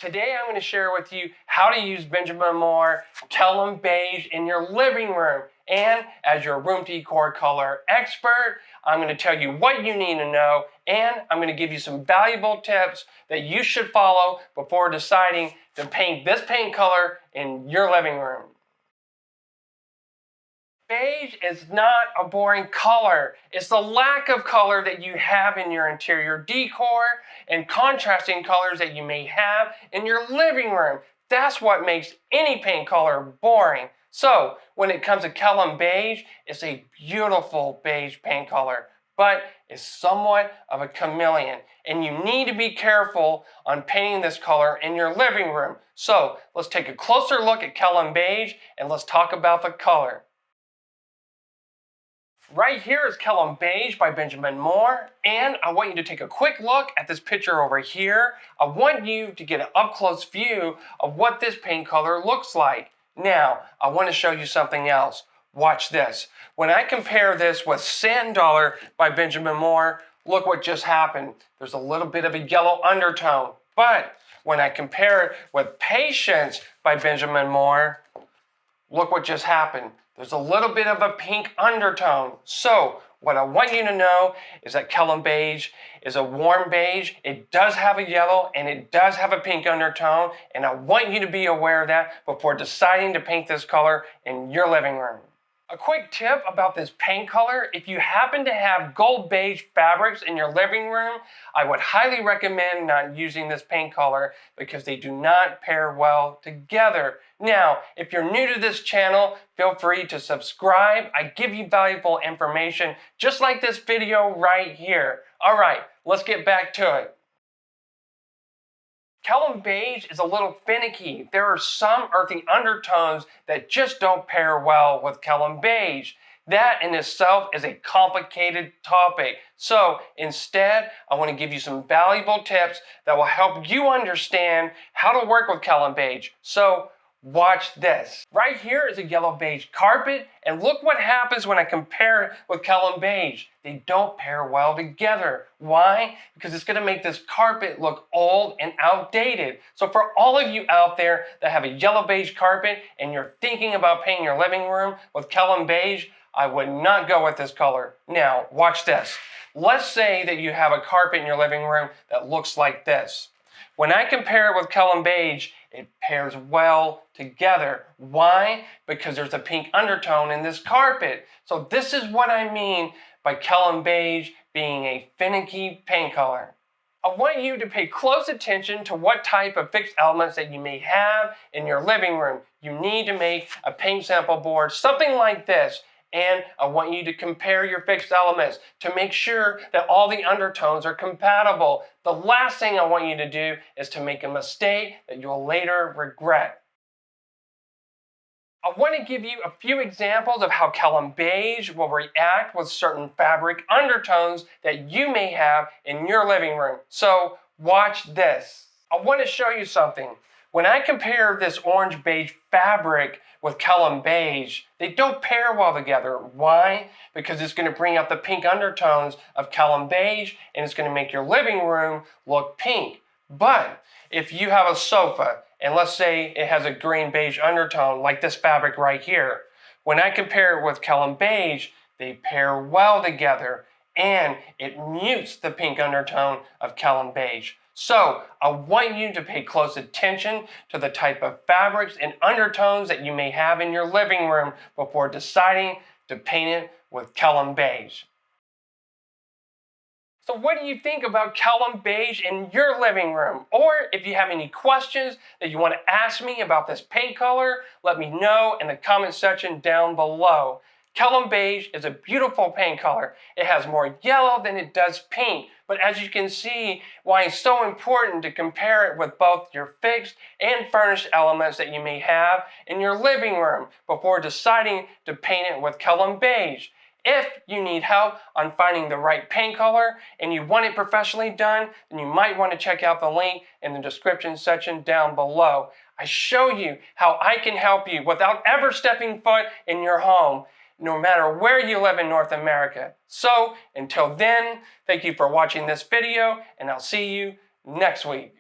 Today I'm going to share with you how to use Benjamin Moore Kilim Beige in your living room. And as your room decor color expert, I'm going to tell you what you need to know, and I'm going to give you some valuable tips that you should follow before deciding to paint this paint color in your living room. Beige is not a boring color. It's the lack of color that you have in your interior decor and contrasting colors that you may have in your living room. That's what makes any paint color boring. So when it comes to Kilim Beige, it's a beautiful beige paint color, but it's somewhat of a chameleon. And you need to be careful on painting this color in your living room. So let's take a closer look at Kilim Beige and let's talk about the color. Right here is Kilim Beige by Benjamin Moore, and I want you to take a quick look at this picture over here. I want you to get an up-close view of what this paint color looks like. Now, I want to show you something else. Watch this. When I compare this with Sand Dollar by Benjamin Moore, look what just happened. There's a little bit of a yellow undertone. But when I compare it with Patience by Benjamin Moore, look what just happened. There's a little bit of a pink undertone. So what I want you to know is that Kilim Beige is a warm beige. It does have a yellow and it does have a pink undertone. And I want you to be aware of that before deciding to paint this color in your living room. A quick tip about this paint color: if you happen to have gold beige fabrics in your living room, I would highly recommend not using this paint color because they do not pair well together. Now, if you're new to this channel, feel free to subscribe. I give you valuable information just like this video right here. All right, let's get back to it. Kilim Beige is a little finicky. There are some earthy undertones that just don't pair well with Kilim Beige. That in itself is a complicated topic. So instead, I want to give you some valuable tips that will help you understand how to work with Kilim Beige. So watch this. Right here is a yellow beige carpet, and look what happens when I compare it with Kilim Beige. They don't pair well together. Why? Because it's going to make this carpet look old and outdated. So for all of you out there that have a yellow beige carpet and you're thinking about painting your living room with Kilim Beige, I would not go with this color. Now, watch this. Let's say that you have a carpet in your living room that looks like this. When I compare it with Kilim Beige, it pairs well together. Why? Because there's a pink undertone in this carpet. So this is what I mean by Kilim Beige being a finicky paint color. I want you to pay close attention to what type of fixed elements that you may have in your living room. You need to make a paint sample board, something like this. And I want you to compare your fixed elements to make sure that all the undertones are compatible. The last thing I want you to do is to make a mistake that you'll later regret. I want to give you a few examples of how Kilim Beige will react with certain fabric undertones that you may have in your living room. So watch this. I want to show you something. When I compare this orange beige fabric with Kilim Beige, they don't pair well together. Why? Because it's going to bring out the pink undertones of Kilim Beige and it's going to make your living room look pink. But if you have a sofa and let's say it has a green beige undertone like this fabric right here, when I compare it with Kilim Beige, they pair well together and it mutes the pink undertone of Kilim Beige. So I want you to pay close attention to the type of fabrics and undertones that you may have in your living room before deciding to paint it with Kilim Beige. So what do you think about Kilim Beige in your living room? Or if you have any questions that you want to ask me about this paint color, let me know in the comment section down below. Kilim Beige is a beautiful paint color. It has more yellow than it does pink, but as you can see, why it's so important to compare it with both your fixed and furnished elements that you may have in your living room before deciding to paint it with Kilim Beige. If you need help on finding the right paint color and you want it professionally done, then you might want to check out the link in the description section down below. I show you how I can help you without ever stepping foot in your home, no matter where you live in North America. So until then, thank you for watching this video, and I'll see you next week.